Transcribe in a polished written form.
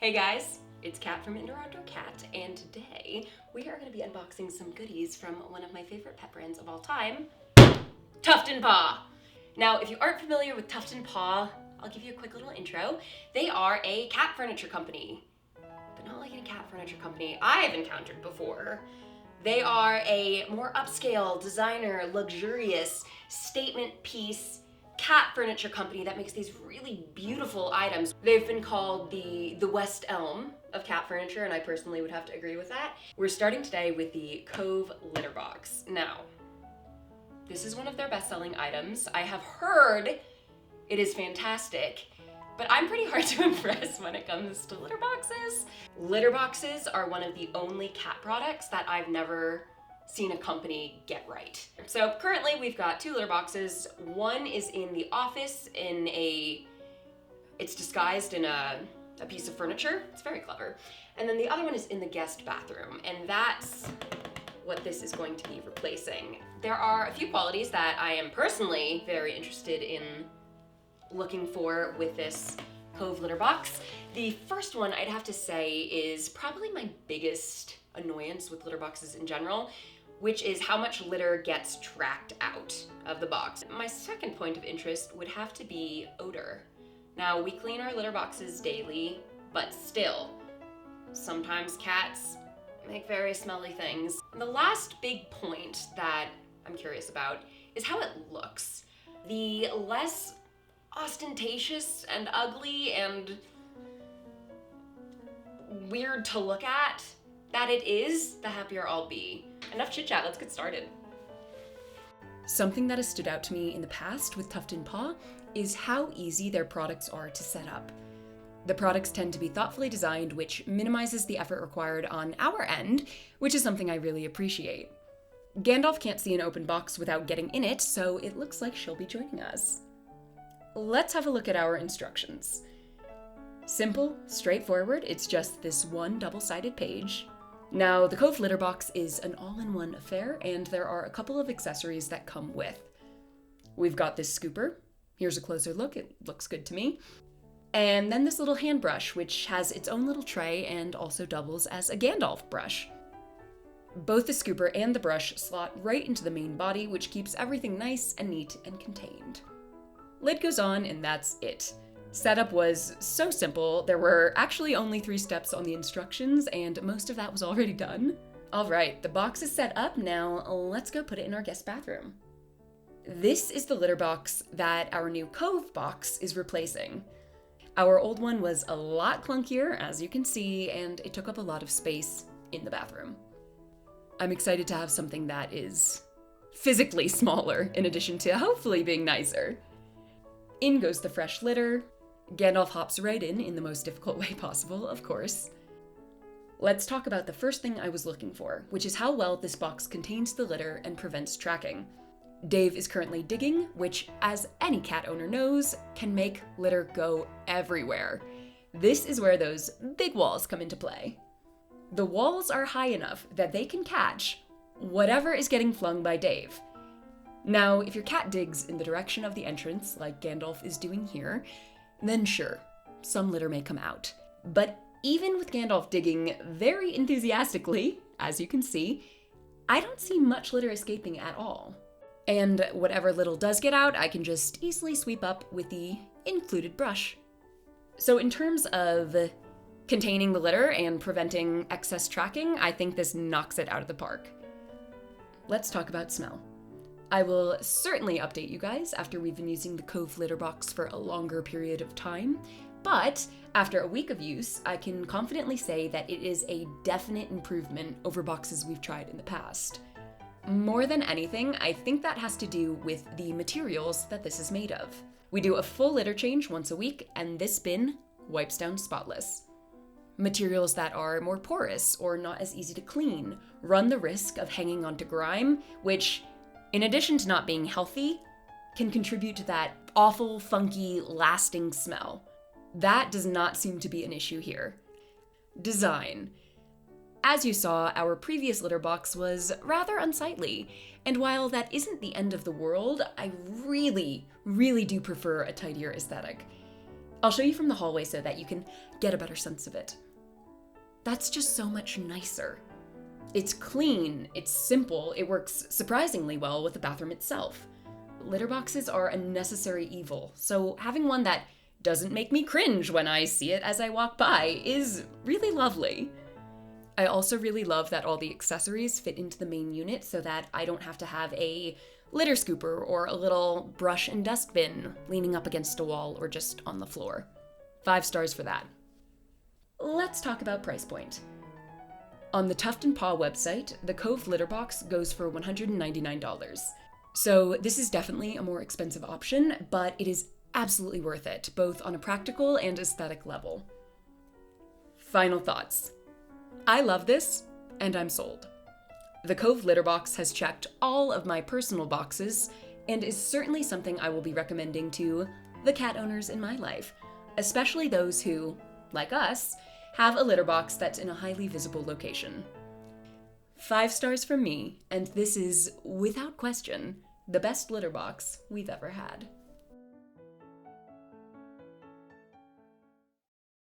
Hey guys, it's Kat from Indoor Outdoor Cat, and today we are going to be unboxing some goodies from one of my favorite pet brands of all time, Tuft and Paw. Now, if you aren't familiar with Tuft and Paw, I'll give you a quick little intro. They are a cat furniture company, but not like a cat furniture company I've encountered before. They are a more upscale, designer, luxurious, statement piece cat furniture company that makes these really beautiful items. They've been called the West Elm of cat furniture, and I personally would have to agree with that. We're starting today with the Cove litter box. Now, this is one of their best-selling items. I have heard it is fantastic, but I'm pretty hard to impress when it comes to litter boxes. Litter boxes are one of the only cat products that I've never seen a company get right. So currently we've got two litter boxes. One is in the office it's disguised in a piece of furniture. It's very clever. And then the other one is in the guest bathroom, and that's what this is going to be replacing. There are a few qualities that I am personally very interested in looking for with this Cove litter box. The first one I'd have to say is probably my biggest annoyance with litter boxes in general, which is how much litter gets tracked out of the box. My second point of interest would have to be odor. Now, we clean our litter boxes daily, but still, sometimes cats make very smelly things. The last big point that I'm curious about is how it looks. The less ostentatious and ugly and weird to look at that it is, the happier I'll be. Enough chit chat, let's get started. Something that has stood out to me in the past with Tuft and Paw is how easy their products are to set up. The products tend to be thoughtfully designed, which minimizes the effort required on our end, which is something I really appreciate. Gandalf can't see an open box without getting in it, so it looks like she'll be joining us. Let's have a look at our instructions. Simple, straightforward, it's just this one double-sided page. Now, the Cove litter box is an all-in-one affair, and there are a couple of accessories that come with. We've got this scooper. Here's a closer look, it looks good to me. And then this little hand brush, which has its own little tray and also doubles as a Gandalf brush. Both the scooper and the brush slot right into the main body, which keeps everything nice and neat and contained. Lid goes on, and that's it. Setup was so simple, there were actually only 3 steps on the instructions, and most of that was already done. Alright, the box is set up, now let's go put it in our guest bathroom. This is the litter box that our new Cove box is replacing. Our old one was a lot clunkier, as you can see, and it took up a lot of space in the bathroom. I'm excited to have something that is physically smaller, in addition to hopefully being nicer. In goes the fresh litter. Gandalf hops right in the most difficult way possible, of course. Let's talk about the first thing I was looking for, which is how well this box contains the litter and prevents tracking. Dave is currently digging, which, as any cat owner knows, can make litter go everywhere. This is where those big walls come into play. The walls are high enough that they can catch whatever is getting flung by Dave. Now, if your cat digs in the direction of the entrance, like Gandalf is doing here, then sure, some litter may come out. But even with Gandalf digging very enthusiastically, as you can see, I don't see much litter escaping at all. And whatever little does get out, I can just easily sweep up with the included brush. So in terms of containing the litter and preventing excess tracking, I think this knocks it out of the park. Let's talk about smell. I will certainly update you guys after we've been using the Cove litter box for a longer period of time, but after a week of use, I can confidently say that it is a definite improvement over boxes we've tried in the past. More than anything, I think that has to do with the materials that this is made of. We do a full litter change once a week, and this bin wipes down spotless. Materials that are more porous or not as easy to clean run the risk of hanging onto grime, which, in addition to not being healthy, can contribute to that awful, funky, lasting smell. That does not seem to be an issue here. Design. As you saw, our previous litter box was rather unsightly, and while that isn't the end of the world, I really do prefer a tidier aesthetic. I'll show you from the hallway so that you can get a better sense of it. That's just so much nicer. It's clean, it's simple, it works surprisingly well with the bathroom itself. Litter boxes are a necessary evil, so having one that doesn't make me cringe when I see it as I walk by is really lovely. I also really love that all the accessories fit into the main unit so that I don't have to have a litter scooper or a little brush and dust bin leaning up against a wall or just on the floor. 5 stars for that. Let's talk about price point. On the Tuft and Paw website, the Cove litter box goes for $199. So this is definitely a more expensive option, but it is absolutely worth it, both on a practical and aesthetic level. Final thoughts. I love this, and I'm sold. The Cove litter box has checked all of my personal boxes, and is certainly something I will be recommending to the cat owners in my life, especially those who, like us, have a litter box that's in a highly visible location. 5 stars from me, and this is, without question, the best litter box we've ever had.